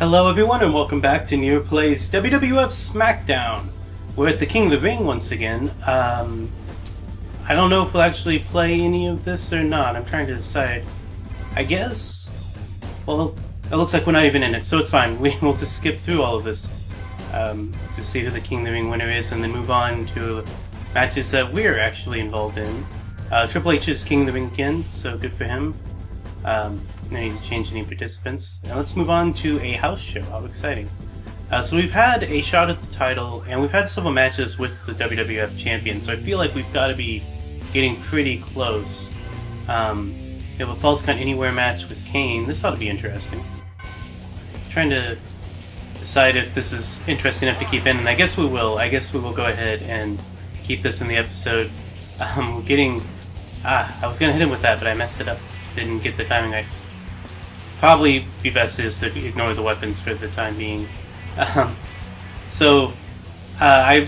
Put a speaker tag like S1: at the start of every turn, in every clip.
S1: Hello everyone and welcome back to Nearphotison WWF SmackDown. We're at the King of the Ring once again. I don't know if we'll actually play any of this or not. I'm trying to decide. I guess... Well, it looks like we're not even in it, so it's fine. We'll just skip through all of this to see who the King of the Ring winner is and then move on to matches that we're actually involved in. Triple H is King of the Ring again, so good for him. No need to change any participants. And let's move on to a house show. How exciting. So we've had a shot at the title, and we've had several matches with the WWF Champion, so I feel like we've got to be getting pretty close. We have a Falls Count Anywhere match with Kane. This ought to be interesting. Trying to decide if this is interesting enough to keep in, and I guess we will. I guess we will go ahead and keep this in the episode. We're getting... I was going to hit him with that, but I messed it up. Didn't get the timing right. Probably be best is to ignore the weapons for the time being. I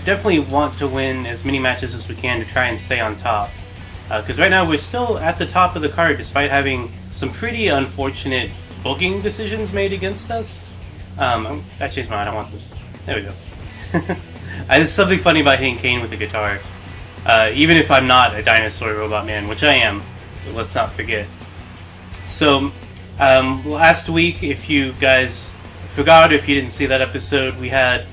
S1: definitely want to win as many matches as we can to try and stay on top. Because right now we're still at the top of the card despite having some pretty unfortunate booking decisions made against us. I changed my mind, I want this. There we go. There's something funny about hitting Kane with a guitar. Even if I'm not a dinosaur robot man, which I am. Let's not forget. So, last week, if you guys forgot, if you didn't see that episode, we had,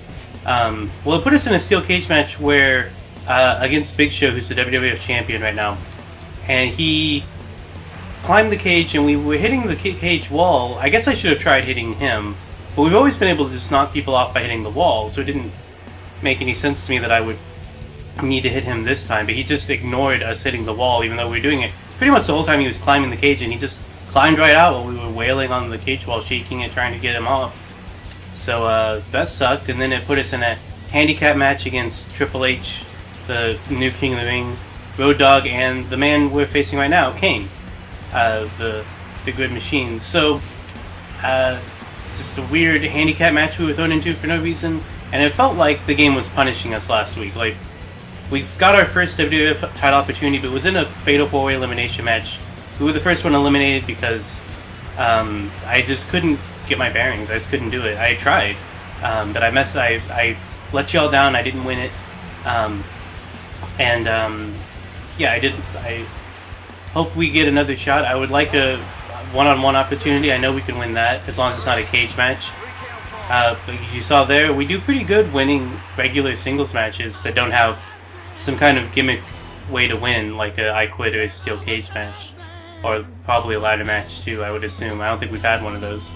S1: well, it put us in a steel cage match where, against Big Show, who's the WWF Champion right now, and he climbed the cage, and we were hitting the cage wall. I guess I should have tried hitting him, but we've always been able to just knock people off by hitting the wall, so it didn't make any sense to me that I would need to hit him this time, but he just ignored us hitting the wall, even though we were doing it pretty much the whole time he was climbing the cage, and he just climbed right out while we were wailing on the cage wall, shaking it, trying to get him off. So that sucked, and then it put us in a handicap match against Triple H, the new King of the Ring, Road Dogg, and the man we're facing right now, Kane, the Big Red Machine. So, just a weird handicap match we were thrown into for no reason, and it felt like the game was punishing us last week. Like, we've got our first WWF title opportunity, but it was in a Fatal 4-Way Elimination match. We were the first one eliminated because I just couldn't get my bearings. I just couldn't do it. I tried, but I let y'all down. I didn't win it, yeah, I didn't. I hope we get another shot. I would like a one-on-one opportunity. I know we can win that as long as it's not a cage match. But as you saw there, we do pretty good winning regular singles matches that don't have some kind of gimmick way to win, like a I Quit or a steel cage match. Or probably a ladder match too, I would assume. I don't think we've had one of those.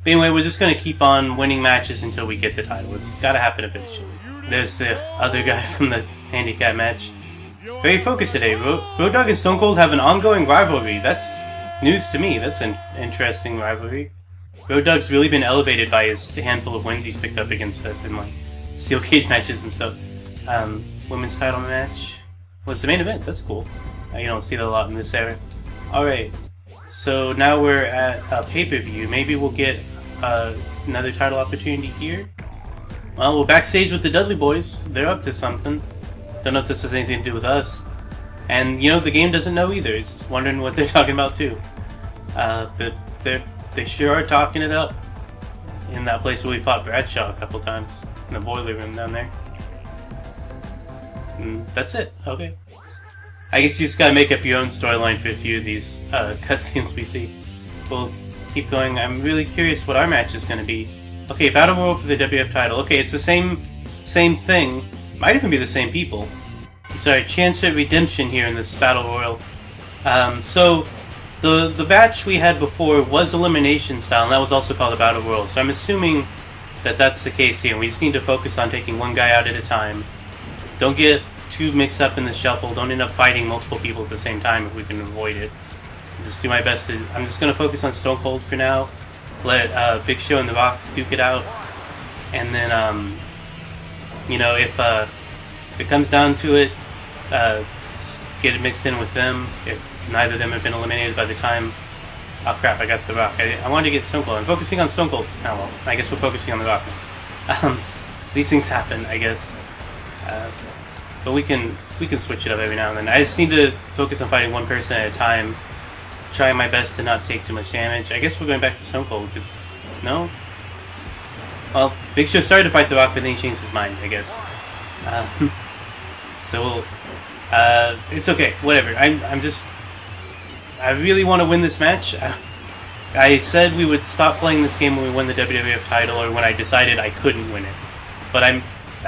S1: But anyway, we're just going to keep on winning matches until we get the title. It's got to happen eventually. There's the other guy from the handicap match. Very focused today. Road Dogg and Stone Cold have an ongoing rivalry. That's news to me. That's an interesting rivalry. Road Dogg's really been elevated by his handful of wins he's picked up against us in like steel cage matches and stuff. Women's title match was the main event. That's cool. You don't see that a lot in this era. Alright, so now we're at a pay-per-view. Maybe we'll get another title opportunity here. Well, we're backstage with the Dudley Boys. They're up to something. Don't know if this has anything to do with us. And, you know, the game doesn't know either. It's wondering what they're talking about, too. But they sure are talking it up in that place where we fought Bradshaw a couple times. In the boiler room down there. And that's it. Okay. I guess you just gotta make up your own storyline for a few of these cutscenes we see. We'll keep going. I'm really curious what our match is gonna be. Okay, Battle Royal for the WWF title. Okay, it's the same thing. Might even be the same people. It's our chance at redemption here in this Battle Royal. So, the match we had before was elimination style, and that was also called a Battle Royal. So I'm assuming that that's the case here. We just need to focus on taking one guy out at a time. Don't get too mixed up in the shuffle. Don't end up fighting multiple people at the same time if we can avoid it. Just do my best to... I'm just going to focus on Stone Cold for now. Let Big Show and The Rock duke it out. And then, you know, if it comes down to it, just get it mixed in with them. If neither of them have been eliminated by the time... Oh crap, I got The Rock. I wanted to get Stone Cold. I'm focusing on Stone Cold. Oh well, I guess we're focusing on The Rock now. These things happen, I guess. But we can switch it up every now and then. I just need to focus on fighting one person at a time. Try my best to not take too much damage. I guess we're going back to Stone Cold, because... No? Well, Big Show started to fight The Rock, but then he changed his mind, I guess. It's okay. Whatever. I really want to win this match. I said we would stop playing this game when we won the WWF title, or when I decided I couldn't win it. But I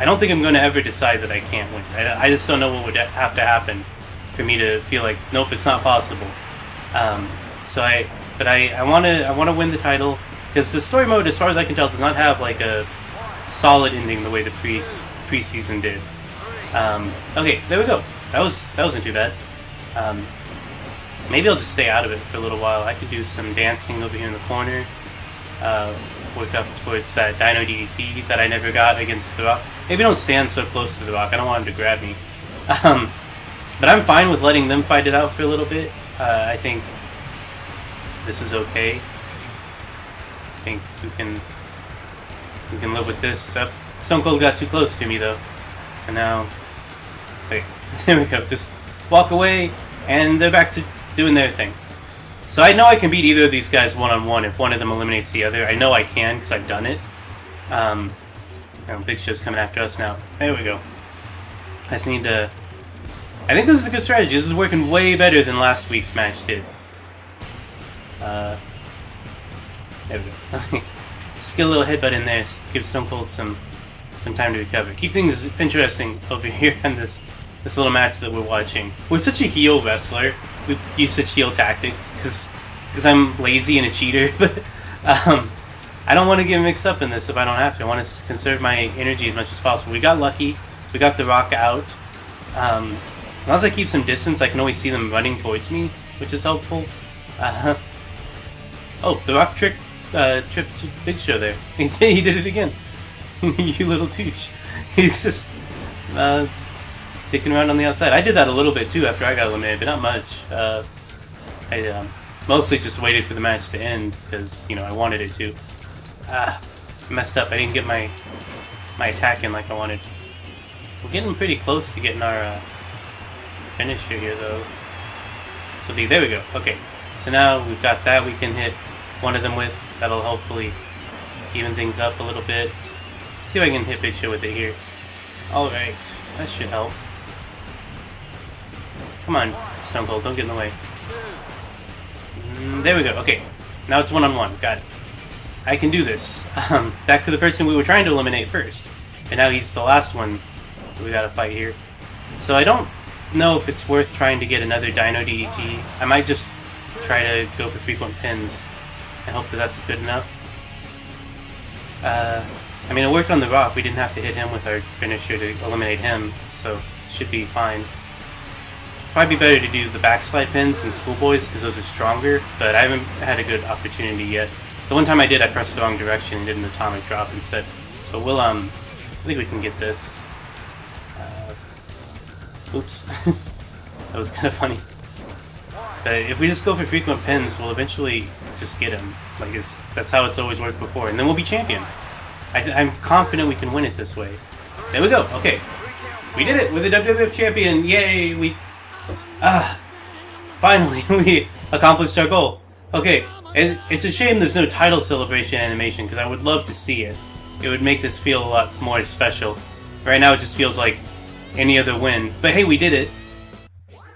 S1: don't think I'm going to ever decide that I can't win. I just don't know what would have to happen for me to feel like, nope, it's not possible. I want to win the title, because the story mode, as far as I can tell, does not have like a solid ending the way the preseason did. Okay, there we go. That wasn't too bad. Maybe I'll just stay out of it for a little while. I could do some dancing over here in the corner. Work up towards that Dino DDT that I never got against The Rock. Maybe don't stand so close to The Rock. I don't want him to grab me. But I'm fine with letting them fight it out for a little bit. I think this is okay. I think we can live with this. Stone Cold got too close to me though. So now, wait, there we go. Just walk away, and they're back to doing their thing. So I know I can beat either of these guys one-on-one if one of them eliminates the other. I know I can because I've done it. Big Show's coming after us now. There we go. I just need to... I think this is a good strategy. This is working way better than last week's match did. There we go. Skill a little headbutt in there. Give Stone Cold some time to recover. Keep things interesting over here in this little match that we're watching. We're such a heel wrestler. We use such heel tactics because I'm lazy and a cheater. But I don't want to get mixed up in this if I don't have to. I want to conserve my energy as much as possible. We got lucky. We got The Rock out. As long as I keep some distance, I can always see them running towards me, which is helpful. Oh, The Rock tripped Big Show there. He did it again. You little douche. He's just dicking around on the outside. I did that a little bit too after I got eliminated, but not much. I mostly just waited for the match to end because, I wanted it to. Messed up. I didn't get my attack in like I wanted. We're getting pretty close to getting our finisher here though. So there we go. Okay. So now we've got that we can hit one of them with. That'll hopefully even things up a little bit. See if I can hit Big Show with it here. Alright. That should help. Come on, Stone Cold. Don't get in the way. There we go. Okay. Now it's one-on-one. Got it. I can do this. Back to the person we were trying to eliminate first. And now he's the last one we gotta fight here. So I don't know if it's worth trying to get another Dino DDT. I might just try to go for frequent pins. I hope that that's good enough. I mean, it worked on The Rock. We didn't have to hit him with our finisher to eliminate him, so it should be fine. Probably be better to do the backslide pins than Schoolboys because those are stronger, but I haven't had a good opportunity yet. The one time I did, I pressed the wrong direction and did an atomic drop instead. So we'll, I think we can get this. Oops. That was kind of funny. But if we just go for frequent pins, we'll eventually just get him. Like, that's how it's always worked before. And then we'll be champion. I'm confident we can win it this way. There we go. Okay. We did it. We're the WWF champion. Yay. Finally, we accomplished our goal. Okay. It's a shame there's no title celebration animation because I would love to see it. It would make this feel a lot more special. Right now it just feels like any other win. But hey, we did it.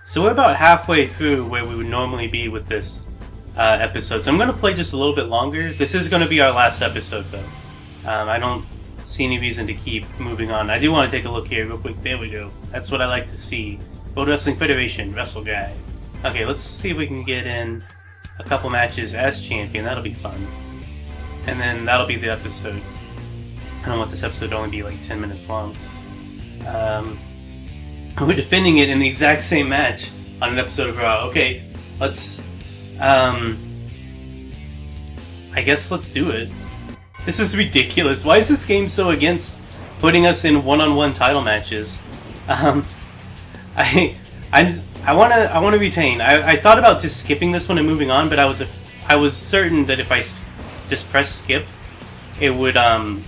S1: So we're about halfway through where we would normally be with this episode. So I'm going to play just a little bit longer. This is going to be our last episode, though. I don't see any reason to keep moving on. I do want to take a look here real quick. There we go. That's what I like to see. World Wrestling Federation, Wrestle Guy. Okay, let's see if we can get in a couple matches as champion. That'll be fun. And then that'll be the episode. I don't want this episode to only be like 10 minutes long. We're defending it in the exact same match on an episode of Raw. Okay, let's... I guess let's do it. This is ridiculous. Why is this game so against putting us in one-on-one title matches? I want to retain. I thought about just skipping this one and moving on, but I was certain that if I just press skip, it wouldn't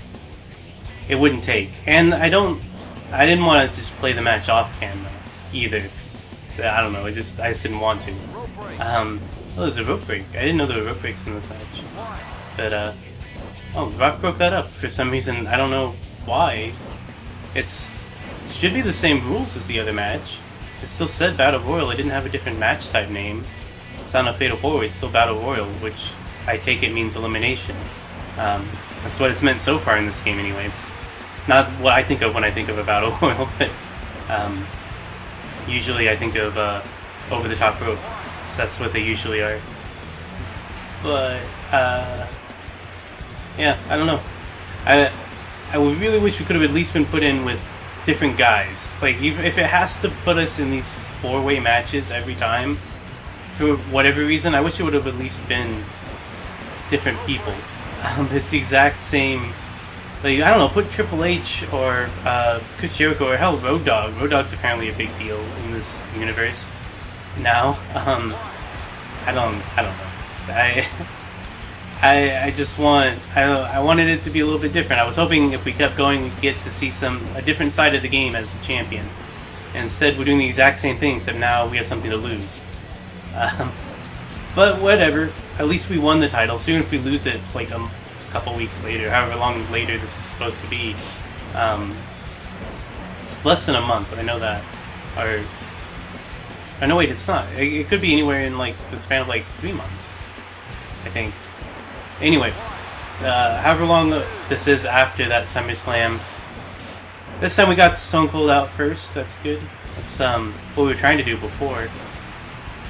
S1: take. And I didn't want to just play the match off camera either. I don't know. I just didn't want to. Oh, there's a rope break. I didn't know there were rope breaks in this match. But Oh, Rock broke that up for some reason. I don't know why. It should be the same rules as the other match. It still said Battle Royal. It didn't have a different match type name. It's not a Fatal 4-Way. It's still Battle Royal, which I take it means elimination. That's what it's meant so far in this game anyway. It's not what I think of when I think of a Battle Royal, but usually I think of over the top rope. So that's what they usually are. But yeah, I don't know. I would really wish we could have at least been put in with different guys. Like, if it has to put us in these 4-way matches every time, for whatever reason, I wish it would have at least been different people. It's the exact same. Like, I don't know, put Triple H or Chris Jericho or hell, Road Dogg. Road Dogg's apparently a big deal in this universe now. I don't know. I just I wanted it to be a little bit different. I was hoping if we kept going, we'd get to see a different side of the game as the champion. And instead, we're doing the exact same thing, except now we have something to lose. But whatever. At least we won the title. Soon, if we lose it, like a couple weeks later, however long later this is supposed to be, it's less than a month. I know that. Or no, wait, it's not. It could be anywhere in like the span of like 3 months, I think. Anyway, however long this is after that SummerSlam, this time we got the Stone Cold out first. That's good. That's what we were trying to do before.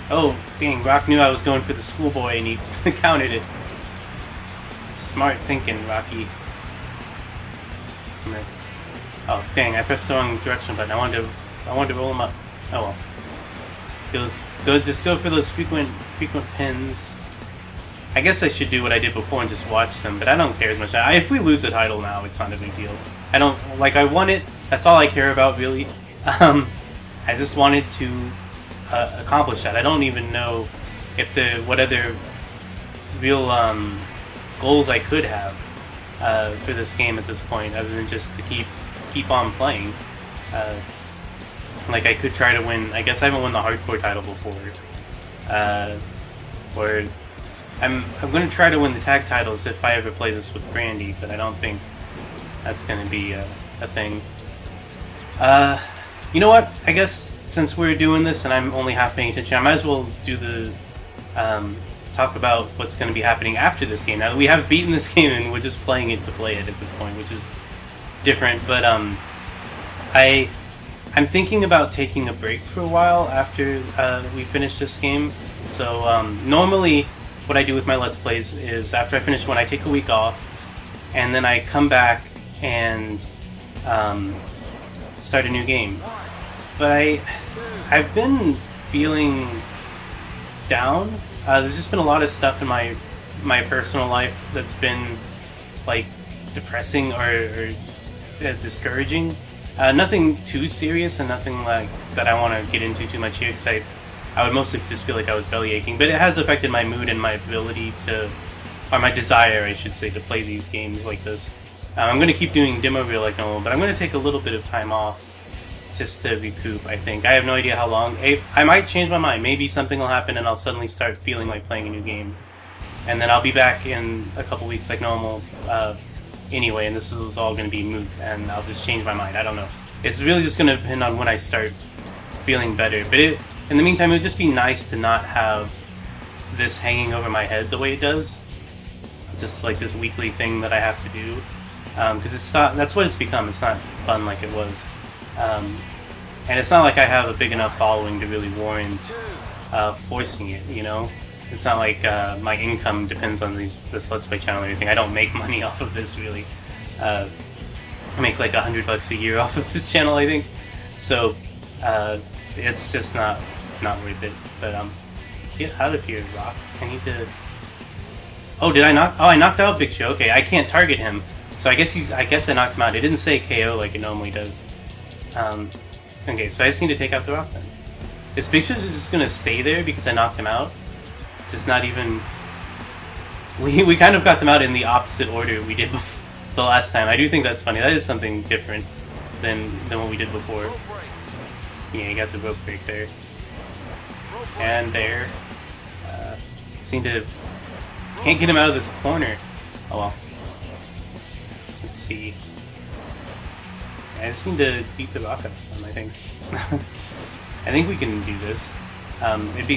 S1: Oh, dang, Rock knew I was going for the schoolboy and he countered it. Smart thinking, Rocky. Oh, dang, I pressed the wrong direction button. I wanted to roll him up. Oh well. Just go for those frequent pins. I guess I should do what I did before and just watch them, but I don't care as much. If we lose the title now, it's not a big deal. I won it. That's all I care about, really. I just wanted to accomplish that. I don't even know what other real goals I could have for this game at this point, other than just to keep on playing. Like, I could try to win. I guess I haven't won the hardcore title before, or I'm going to try to win the tag titles if I ever play this with Brandy, but I don't think that's going to be a thing. You know what? I guess since we're doing this and I'm only half paying attention, I might as well do the talk about what's going to be happening after this game. Now, we have beaten this game and we're just playing it to play it at this point, which is different. But I'm thinking about taking a break for a while after we finish this game. So normally what I do with my Let's Plays is after I finish one, I take a week off, and then I come back and start a new game. But I've been feeling down. There's just been a lot of stuff in my personal life that's been like depressing or discouraging. Nothing too serious and nothing like that I want to get into too much here, because I would mostly just feel like I was belly aching. But it has affected my mood and my ability or my desire, I should say, to play these games like this. I'm going to keep doing demo reel like normal, but I'm going to take a little bit of time off just to recoup, I think. I have no idea how long. I might change my mind. Maybe something will happen and I'll suddenly start feeling like playing a new game. And then I'll be back in a couple weeks like normal anyway, and this is all going to be moot, and I'll just change my mind. I don't know. It's really just going to depend on when I start feeling better. But in the meantime, it would just be nice to not have this hanging over my head the way it does. Just like this weekly thing that I have to do. Because it's not, that's what it's become. It's not fun like it was. And it's not like I have a big enough following to really warrant forcing it, you know? It's not like my income depends on this Let's Play channel or anything. I don't make money off of this, really. I make like $100 a year off of this channel, I think. So, it's just not worth it. But, get out of here, Rock. I need to... Oh, did I knock... Oh, I knocked out Big Show. Okay, I can't target him. So I guess I knocked him out. It didn't say KO like it normally does. Okay, so I just need to take out the Rock then. Is Big Show just gonna stay there because I knocked him out? It's just not even... We kind of got them out in the opposite order we did the last time. I do think that's funny. That is something different than what we did before. Yeah, you got the rope break there. And there. Seem to... Can't get him out of this corner. Oh well. Let's see. I just need to beat the Rock up some, I think. I think we can do this.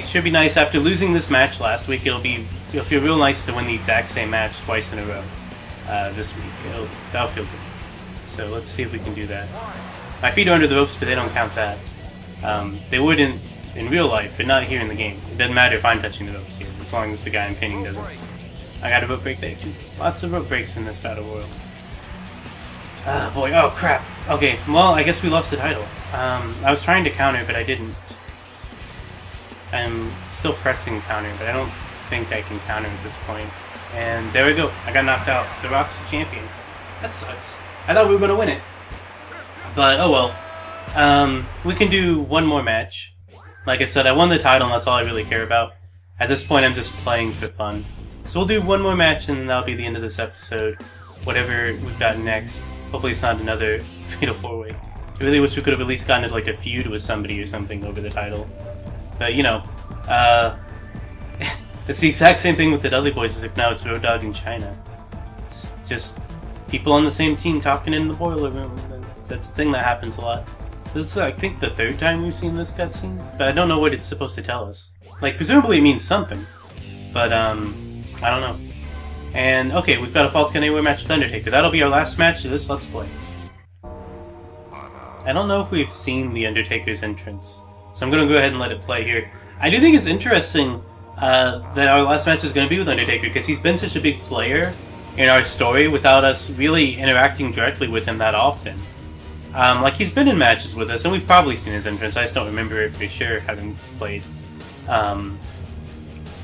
S1: Should be nice after losing this match last week. It'll feel real nice to win the exact same match twice in a row this week. That'll feel good. So let's see if we can do that. My feet are under the ropes, but they don't count that. They wouldn't in real life, but not here in the game. It doesn't matter if I'm touching the ropes here, as long as the guy I'm pinning doesn't. I got a rope break there too. Lots of rope breaks in this battle royal. Ah, boy. Oh, crap. Okay, well, I guess we lost the title. I was trying to counter, but I didn't. I'm still pressing counter, but I don't think I can counter at this point. And there we go. I got knocked out. So Rock's the champion. That sucks. I thought we were going to win it. But, oh well. We can do one more match. Like I said, I won the title, and that's all I really care about. At this point, I'm just playing for fun. So we'll do one more match, and then that'll be the end of this episode. Whatever we've got next. Hopefully it's not another Fatal 4-Way. I really wish we could have at least gotten like a feud with somebody or something over the title. But, you know, it's the exact same thing with the Dudley Boys, except now it's Road Dogg and China. It's just people on the same team talking in the boiler room. That's the thing that happens a lot. This is, I think, the third time we've seen this cutscene, but I don't know what it's supposed to tell us. Like, presumably it means something, but, I don't know. And, okay, we've got a Falls Count Anywhere match with Undertaker. That'll be our last match of this Let's Play. I don't know if we've seen the Undertaker's entrance, so I'm going to go ahead and let it play here. I do think it's interesting that our last match is going to be with Undertaker, because he's been such a big player in our story without us really interacting directly with him that often. Like, he's been in matches with us, and we've probably seen his entrance. I just don't remember it for sure, having played.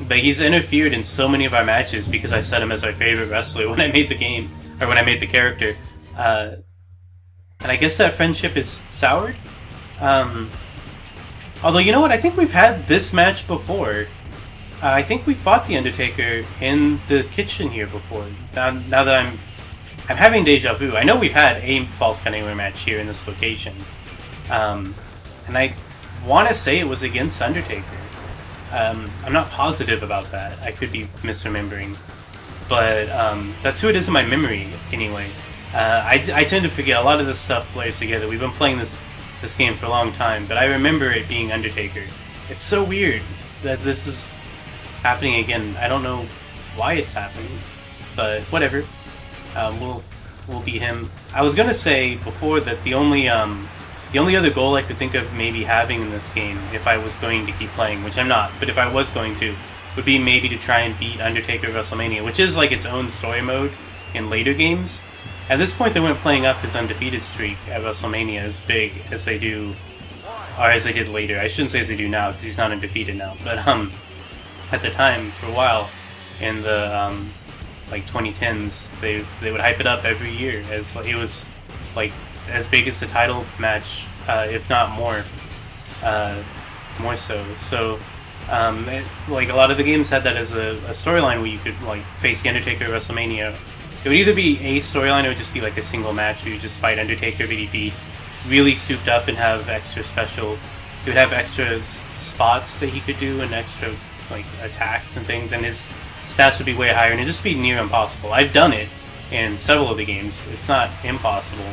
S1: But he's interfered in so many of our matches because I set him as our favorite wrestler when I made the game, or when I made the character. And I guess that friendship is soured? Although, you know what? I think we've had this match before. I think we fought The Undertaker in the kitchen here before. Now that I'm having deja vu. I know we've had a Falls Count Anywhere match here in this location. And I want to say it was against Undertaker. I'm not positive about that. I could be misremembering. But that's who it is in my memory, anyway. I tend to forget. A lot of this stuff plays together. We've been playing this game for a long time, but I remember it being Undertaker. It's so weird that this is happening again. I don't know why it's happening, but whatever. We'll beat him. I was gonna say before that the only other goal I could think of maybe having in this game, if I was going to keep playing, which I'm not, but if I was going to, would be maybe to try and beat Undertaker at WrestleMania, which is like its own story mode in later games. At this point, they weren't playing up his undefeated streak at WrestleMania as big as they do, or as they did later. I shouldn't say as they do now, because he's not undefeated now. But at the time, for a while, in the like 2010s, they would hype it up every year as it was like as big as the title match, if not more so. So, like a lot of the games had that as a storyline where you could like face the Undertaker at WrestleMania. It would either be a storyline or it would just be like a single match where you just fight Undertaker, but he'd be really souped up and have extra special. He would have extra spots that he could do and extra like attacks and things, and his stats would be way higher, and it'd just be near impossible. I've done it in several of the games. It's not impossible.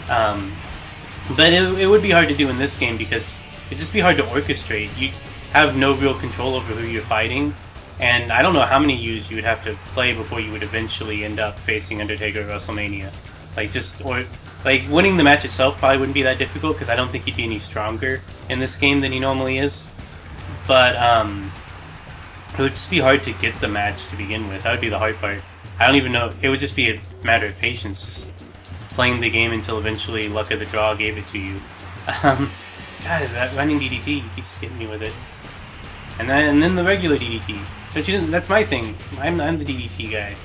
S1: But it would be hard to do in this game because it'd just be hard to orchestrate. You have no real control over who you're fighting, and I don't know how many years you would have to play before you would eventually end up facing Undertaker at WrestleMania. Like winning the match itself probably wouldn't be that difficult because I don't think he'd be any stronger in this game than he normally is. But it would just be hard to get the match to begin with. That would be the hard part. I don't even know. It would just be a matter of patience, just playing the game until eventually luck of the draw gave it to you. God, that running DDT keeps getting me with it. And then the regular DDT. But that's my thing. I'm the DDT guy.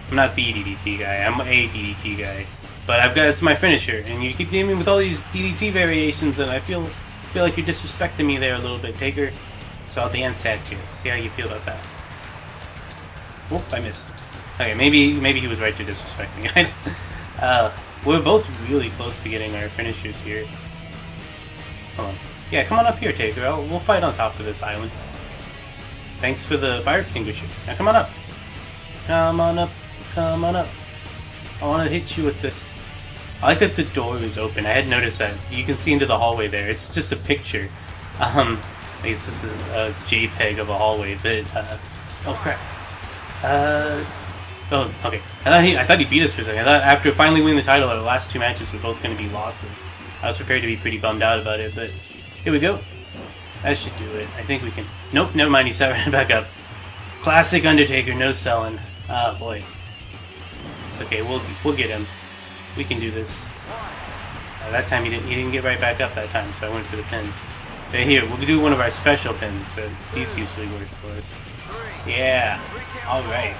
S1: I'm not the DDT guy. I'm a DDT guy. But it's my finisher, and you keep hitting me with all these DDT variations, and I feel like you're disrespecting me there a little bit, Taker. So I'll dance at you. See how you feel about that. Whoop, I missed. Okay, maybe he was right to disrespect me. We're both really close to getting our finishers here. Hold on. Yeah, come on up here, Taker. We'll fight on top of this island. Thanks for the fire extinguisher. Now come on up. Come on up. Come on up. I want to hit you with this. I like that the door is open. I had noticed that. You can see into the hallway there. It's just a picture. I guess this is a JPEG of a hallway, but, oh crap. Oh, okay. I thought he beat us for a second. I thought after finally winning the title, our last 2 matches were both going to be losses. I was prepared to be pretty bummed out about it, but here we go. That should do it. I think we can... Nope, never mind. He's right back up. Classic Undertaker, no selling. Ah, boy. It's okay. We'll get him. We can do this. That time he didn't get right back up that time, so I went for the pin. But here, we'll do one of our special pins. These usually work for us. Yeah. All right.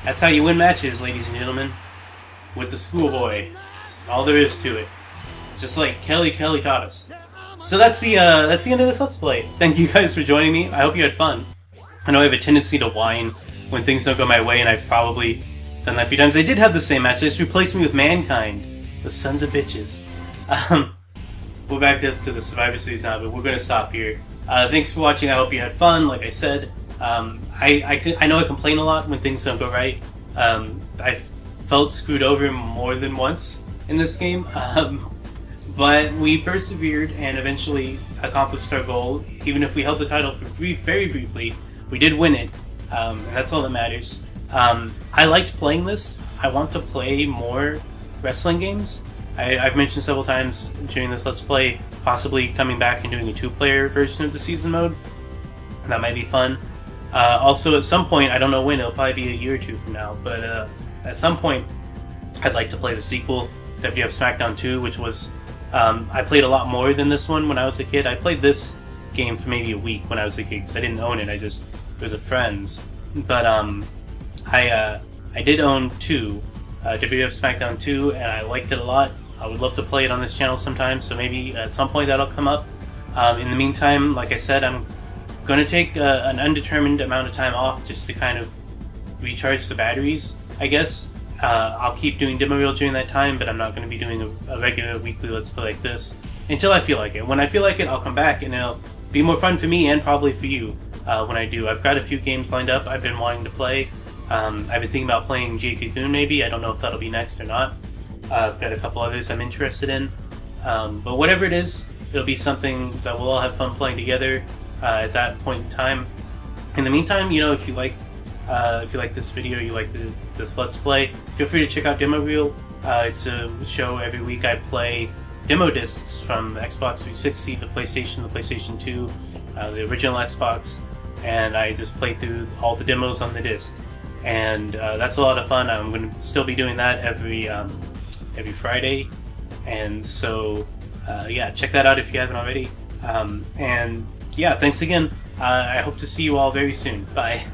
S1: That's how you win matches, ladies and gentlemen. With the schoolboy. That's all there is to it. Just like Kelly taught us. So that's the end of this Let's Play. Thank you guys for joining me. I hope you had fun. I know I have a tendency to whine when things don't go my way, and I've probably done that a few times. They did have the same match. They just replaced me with Mankind. The sons of bitches. We're back to the Survivor Series now, but we're going to stop here. Thanks for watching. I hope you had fun. Like I said, I know I complain a lot when things don't go right. I felt screwed over more than once in this game. But we persevered and eventually accomplished our goal. Even if we held the title for very briefly, we did win it. And that's all that matters. I liked playing this. I want to play more wrestling games. I've mentioned several times during this Let's Play possibly coming back and doing a 2-player version of the season mode. That might be fun. Also, at some point, I don't know when, it'll probably be a year or 2 from now, but at some point, I'd like to play the sequel, WWF SmackDown 2, which was... I played a lot more than this one when I was a kid. I played this game for maybe a week when I was a kid because I didn't own it. It was a friend's. But I did own 2, WWF SmackDown 2, and I liked it a lot. I would love to play it on this channel sometime, so maybe at some point that'll come up. In the meantime, like I said, I'm going to take an undetermined amount of time off just to kind of recharge the batteries, I guess. I'll keep doing demo reel during that time, but I'm not going to be doing a regular weekly Let's Play like this until I feel like it. When I feel like it, I'll come back, and it'll be more fun for me and probably for you when I do. I've got a few games lined up I've been wanting to play. I've been thinking about playing Jake Cocoon maybe. I don't know if that'll be next or not. I've got a couple others I'm interested in. But whatever it is, it'll be something that we'll all have fun playing together at that point in time. In the meantime, you know, if you like this video, you like this Let's Play, feel free to check out Demo Reel. It's a show every week. I play demo discs from the Xbox 360, the PlayStation 2, the original Xbox, and I just play through all the demos on the disc. And that's a lot of fun. I'm going to still be doing that every Friday. And so, yeah, check that out if you haven't already. And yeah, thanks again. I hope to see you all very soon. Bye.